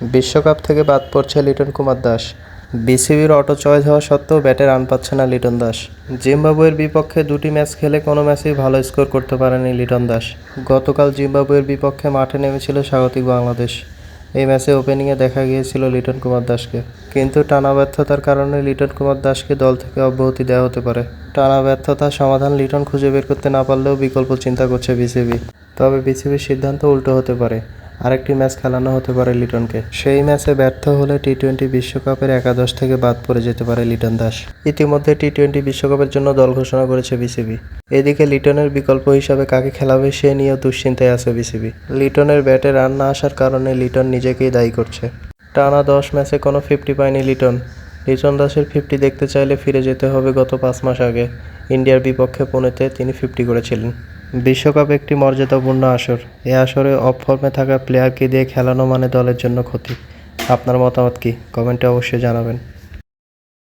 বিশ্বকাপ থেকে বাদ পড়ছে লিটন কুমার দাস। বিসিবির অটো চয়েস হওয়া সত্ত্বেও ব্যাটে রান পাচ্ছে না লিটন দাস। জিম্বাবুয়ের বিপক্ষে 2টি ম্যাচ খেলে কোনো ম্যাচেই ভালো স্কোর করতে পারেনি লিটন দাস। গতকাল জিম্বাবুয়ের বিপক্ষে মাঠে নেমেছিল স্বাগতিক বাংলাদেশ। এই ম্যাচে ওপেনিংয়ে দেখা গিয়েছিল লিটন কুমার দাসকে, কিন্তু টানা ব্যর্থতার কারণে লিটন কুমার দাসকে দল থেকে অব্যাহতি দেওয়া হতে পারে। টানা ব্যর্থতার সমাধান লিটন খুঁজে বের করতে না পারলেও বিকল্প চিন্তা করছে বিসিবি। তবে বিসিবির সিদ্ধান্ত উল্টো হতে পারে, আরেকটি ম্যাচ খেলানো হতে পারে লিটনকে। সেই ম্যাচে ব্যর্থ হলে টি-20 বিশ্বকাপের একাদশ থেকে বাদ পড়ে যেতে পারে লিটন দাস। ইতিমধ্যে টি-20 বিশ্বকাপের জন্য দল ঘোষণা করেছে বিসিবি। এদিকে লিটনের বিকল্প হিসাবে কাকে খেলাবে সে নিয়েও দুশ্চিন্তায় আছে বিসিবি। লিটনের ব্যাটে রান না আসার কারণে লিটন নিজেকেই দায়ী করছে। টানা 10 ম্যাচে কোনো 50 পায়নি লিটন। লিটন দাসের 50 দেখতে চাইলে ফিরে যেতে হবে গত 5 মাস আগে। ইন্ডিয়ার বিপক্ষে পুনেতে তিনি 50 করেছিলেন। বিশ্বকাপ একটি মর্যাদাপূর্ণ আসর। এ আসরে অফ ফর্মে থাকা প্লেয়ারকে দিয়ে খেলানো মানে দলের জন্য ক্ষতি। আপনার মতামত কি? কমেন্টে অবশ্যই জানাবেন।